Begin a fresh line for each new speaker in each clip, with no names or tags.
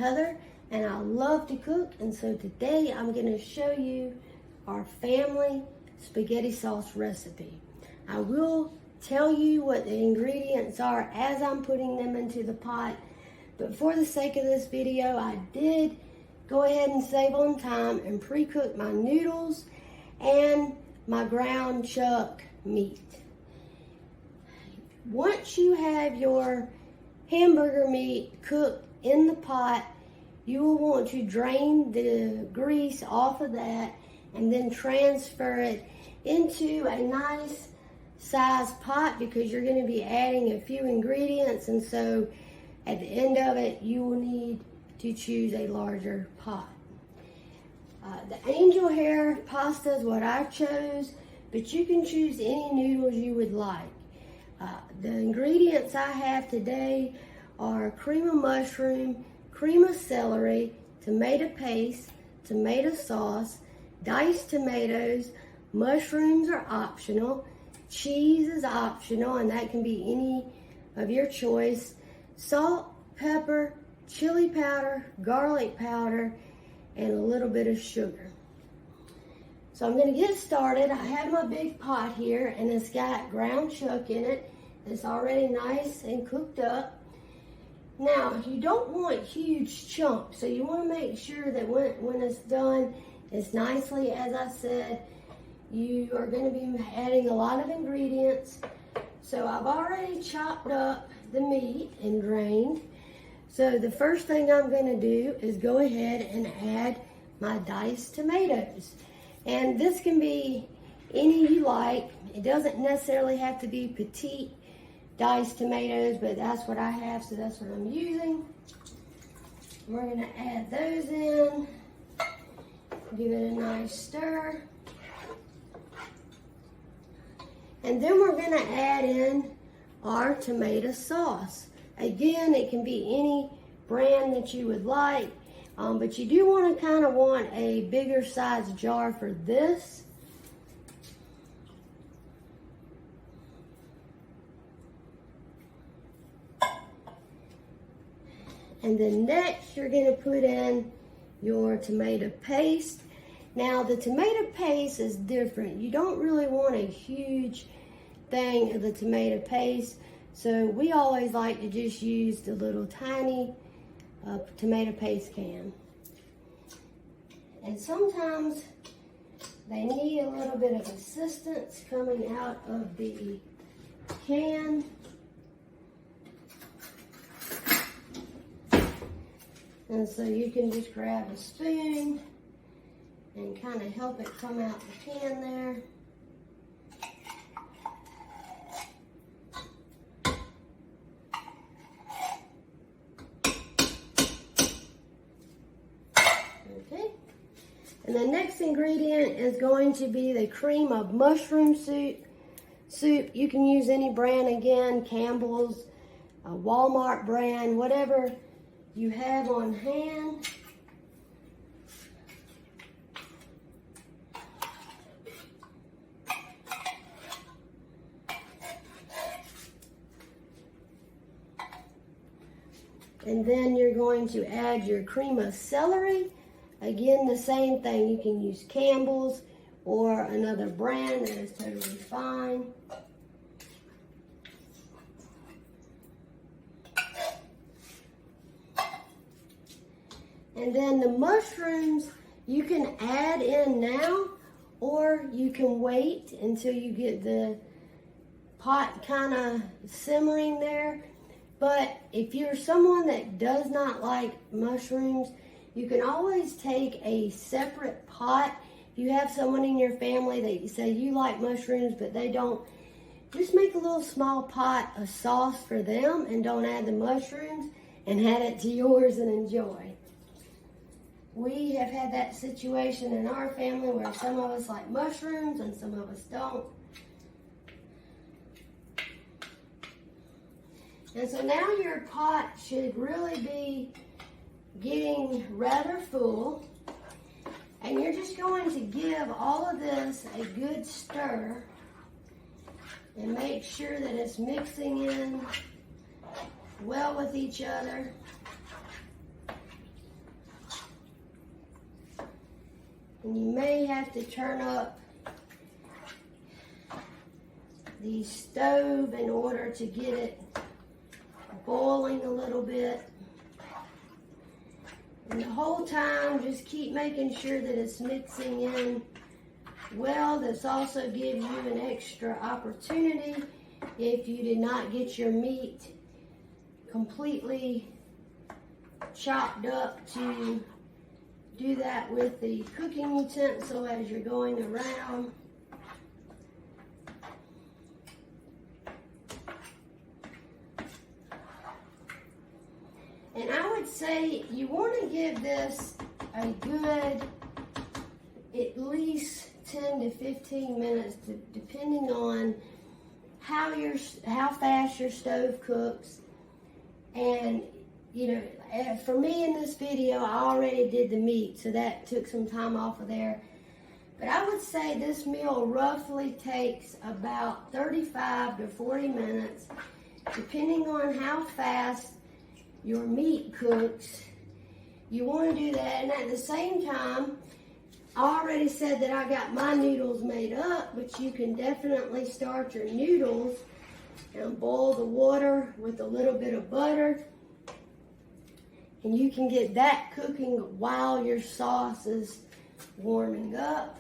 other, and I love to cook, and so today I'm going to show you our family spaghetti sauce recipe. I will tell you what the ingredients are as I'm putting them into the pot, but for the sake of this video, I did go ahead and save on time and pre-cook my noodles and my ground chuck meat. Once you have your hamburger meat cooked in the pot, you will want to drain the grease off of that and then transfer it into a nice size pot because you're going to be adding a few ingredients, and so at the end of it you will need to choose a larger pot. The angel hair pasta is what I chose, but you can choose any noodles you would like. The ingredients I have today are cream of mushroom, cream of celery, tomato paste, tomato sauce, diced tomatoes, mushrooms are optional, cheese is optional, and that can be any of your choice, salt, pepper, chili powder, garlic powder, and a little bit of sugar. So I'm going to get started. I have my big pot here, and it's got ground chuck in it. It's already nice and cooked up. Now, you don't want huge chunks, so you want to make sure that when it's done, it's nicely, as I said, you are going to be adding a lot of ingredients. So I've already chopped up the meat and drained. So the first thing I'm going to do is go ahead and add my diced tomatoes. And this can be any you like. It doesn't necessarily have to be petite diced tomatoes, but that's what I have, so that's what I'm using. We're going to add those in, give it a nice stir. And then we're going to add in our tomato sauce. Again, it can be any brand that you would like, but you do want to want a bigger size jar for this. And then next, you're going to put in your tomato paste. Now, the tomato paste is different. You don't really want a huge thing of the tomato paste, so we always like to just use the little tiny tomato paste can. And sometimes they need a little bit of assistance coming out of the can. And so you can just grab a spoon and kind of help it come out the can there. Okay. And the next ingredient is going to be the cream of mushroom soup. You can use any brand, again, Campbell's, Walmart brand, whatever you have on hand. And then you're going to add your cream of celery. Again, the same thing. You can use Campbell's or another brand that is totally fine. And then the mushrooms, you can add in now, or you can wait until you get the pot kind of simmering there. But if you're someone that does not like mushrooms, you can always take a separate pot. If you have someone in your family that you say you like mushrooms, but they don't, just make a little small pot of sauce for them and don't add the mushrooms and add it to yours and enjoy. We have had that situation in our family where some of us like mushrooms and some of us don't. And so now your pot should really be getting rather full. And you're just going to give all of this a good stir and make sure that it's mixing in well with each other. And you may have to turn up the stove in order to get it boiling a little bit. And the whole time, just keep making sure that it's mixing in well. This also gives you an extra opportunity if you did not get your meat completely chopped up to do that with the cooking utensil as you're going around. And I would say you want to give this a good at least 10 to 15 minutes, depending on how fast your stove cooks. And you know, for me in this video, I already did the meat, so that took some time off of there. But I would say this meal roughly takes about 35 to 40 minutes, depending on how fast your meat cooks. You want to do that, and at the same time, I already said that I got my noodles made up, but you can definitely start your noodles and boil the water with a little bit of butter, and you can get that cooking while your sauce is warming up.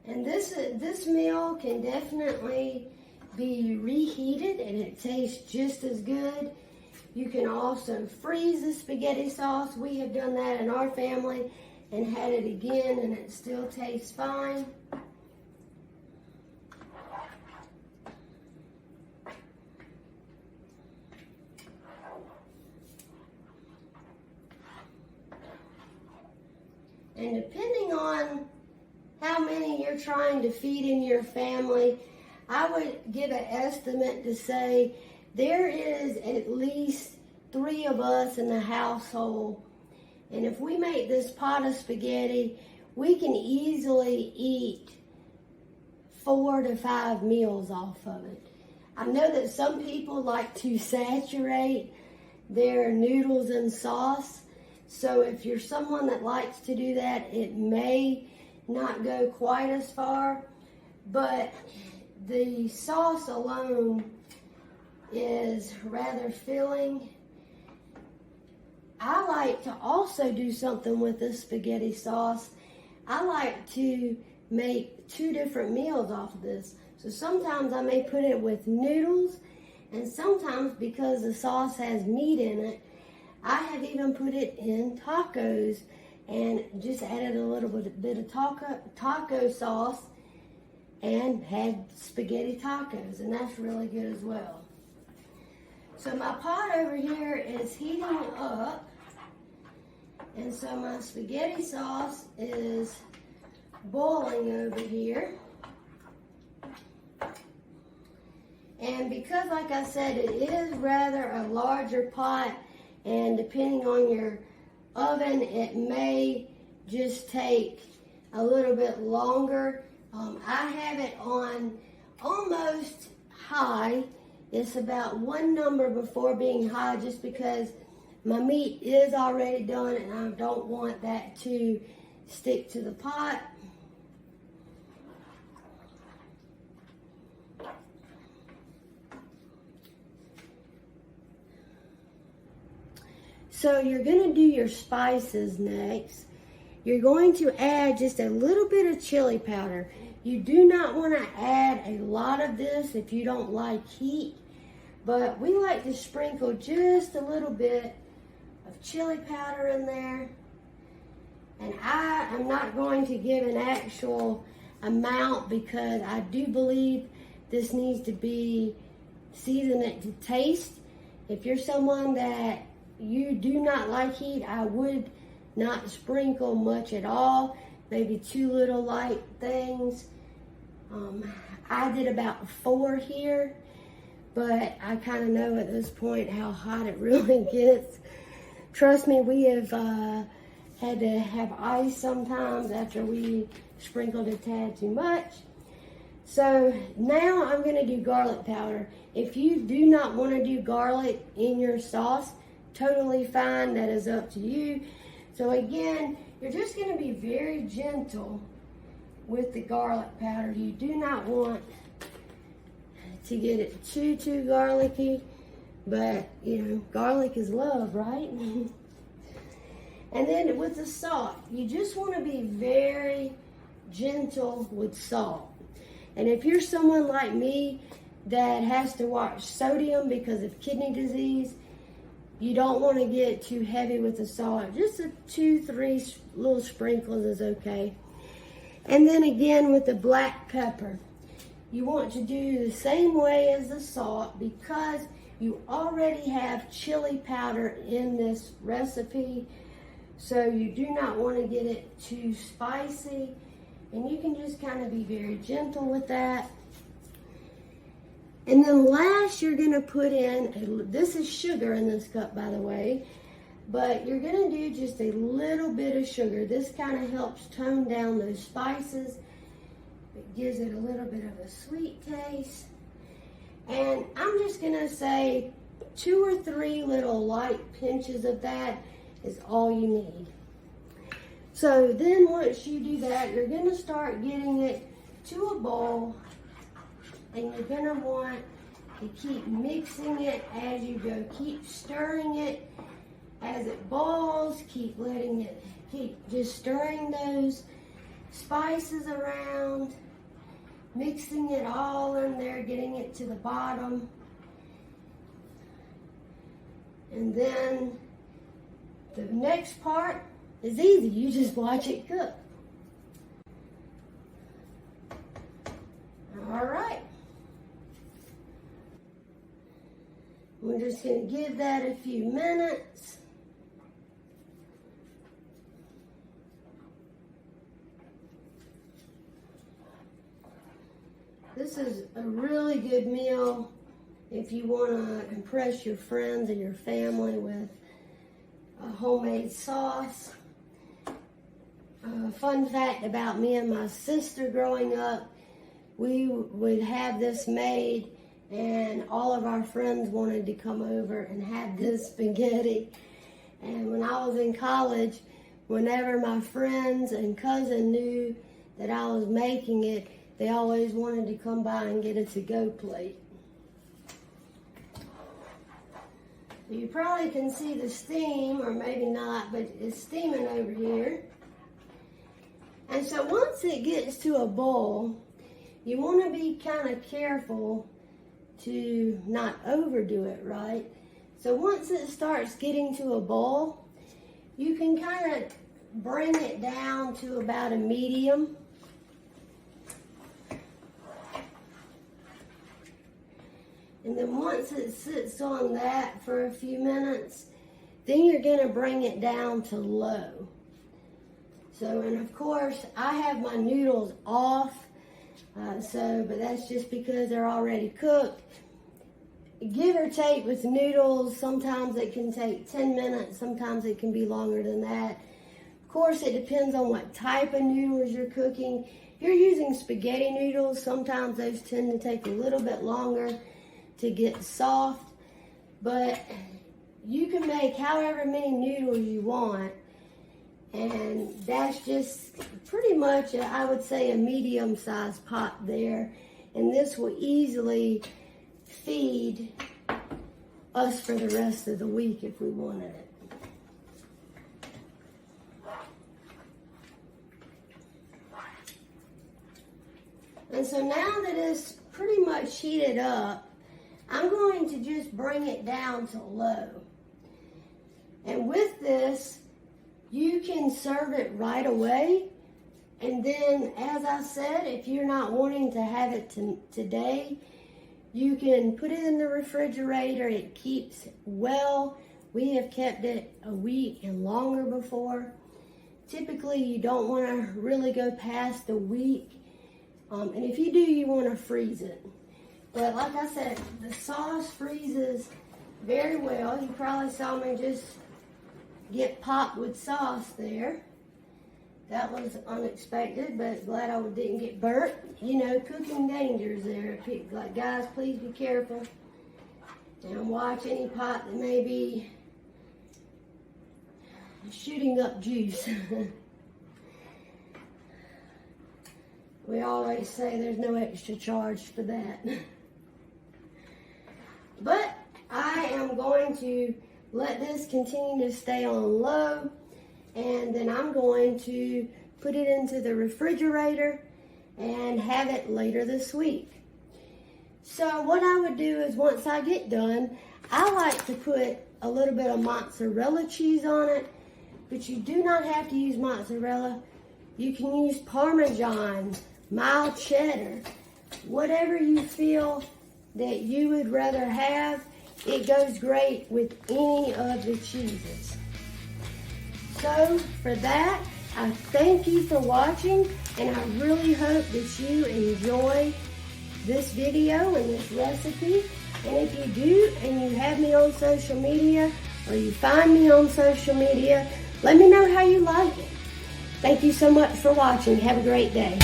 And this meal can definitely be reheated and it tastes just as good. You can also freeze the spaghetti sauce. We have done that in our family and had it again, and it still tastes fine. And depending on how many you're trying to feed in your family, I would give an estimate to say there is at least 3 of us in the household. And if we make this pot of spaghetti, we can easily eat 4 to 5 meals off of it. I know that some people like to saturate their noodles in sauce. So if you're someone that likes to do that, it may not go quite as far, but the sauce alone is rather filling. I like to also do something with this spaghetti sauce. I like to make 2 different meals off of this. So sometimes I may put it with noodles, and sometimes because the sauce has meat in it, I have even put it in tacos and just added a little bit of taco sauce and had spaghetti tacos, and that's really good as well. So my pot over here is heating up, and so my spaghetti sauce is boiling over here. And because, like I said, it is rather a larger pot, and depending on your oven, it may just take a little bit longer. I have it on almost high. It's about 1 number before being high, just because my meat is already done and I don't want that to stick to the pot. So you're going to do your spices next. You're going to add just a little bit of chili powder. You do not want to add a lot of this if you don't like heat, but we like to sprinkle just a little bit of chili powder in there. And I am not going to give an actual amount because I do believe this needs to be seasoned to taste. If you're someone that you do not like heat, I would not sprinkle much at all, maybe 2 little light things. I did about 4 here, but I kind of know at this point how hot it really gets. Trust me, we have had to have ice sometimes after we sprinkled a tad too much. So now I'm going to do garlic powder. If you do not want to do garlic in your sauce, totally fine. That is up to you. So again, you're just going to be very gentle with the garlic powder. You do not want to get it too garlicky, but you know, garlic is love, right? And then with the salt, you just want to be very gentle with salt. And if you're someone like me that has to watch sodium because of kidney disease, you don't want to get too heavy with the salt. Just a 2-3 little sprinkles is okay. And then again with the black pepper, you want to do the same way as the salt because you already have chili powder in this recipe. So you do not want to get it too spicy. And you can just kind of be very gentle with that. And then last, you're going to put in, this is sugar in this cup, by the way, but you're going to do just a little bit of sugar. This kind of helps tone down those spices. It gives it a little bit of a sweet taste. And I'm just going to say 2 or 3 little light pinches of that is all you need. So then once you do that, you're going to start getting it to a bowl. And you're going to want to keep mixing it as you go. Keep stirring it as it boils. Keep just stirring those spices around. Mixing it all in there, getting it to the bottom. And then the next part is easy. You just watch it cook. All right. We're just going to give that a few minutes. This is a really good meal if you want to impress your friends and your family with a homemade sauce. Fun fact about me and my sister growing up, we would have this made and all of our friends wanted to come over and have this spaghetti. And when I was in college, whenever my friends and cousin knew that I was making it, they always wanted to come by and get a to-go plate. You probably can see the steam, or maybe not, but it's steaming over here. And so once it gets to a boil, you want to be kind of careful to not overdo it, right? So once it starts getting to a boil, you can kind of bring it down to about a medium. And then once it sits on that for a few minutes, then you're going to bring it down to low. So, and of course, I have my noodles off, but that's just because they're already cooked. Give or take with noodles, sometimes it can take 10 minutes, sometimes it can be longer than that. Of course, it depends on what type of noodles you're cooking. If you're using spaghetti noodles, sometimes those tend to take a little bit longer to get soft, but you can make however many noodles you want, and that's just pretty much, I would say, a medium-sized pot there, and this will easily feed us for the rest of the week if we wanted it. And so now that it's pretty much heated up, I'm going to just bring it down to low. And with this, you can serve it right away. And then, as I said, if you're not wanting to have it today, you can put it in the refrigerator. It keeps well. We have kept it a week and longer before. Typically, you don't want to really go past a week. And if you do, you want to freeze it. But like I said, the sauce freezes very well. You probably saw me just get popped with sauce there. That was unexpected, but glad I didn't get burnt. You know, cooking dangers there. Like, guys, please be careful. And watch any pot that may be shooting up juice. We always say there's no extra charge for that. But I am going to let this continue to stay on low, and then I'm going to put it into the refrigerator and have it later this week. So what I would do is, once I get done, I like to put a little bit of mozzarella cheese on it, but you do not have to use mozzarella. You can use Parmesan, mild cheddar, whatever you feel that you would rather have. It goes great with any of the cheeses. So for that, I thank you for watching, and I really hope that you enjoy this video and this recipe. And if you do, and you have me on social media, or you find me on social media, let me know how you like it. Thank you so much for watching. Have a great day.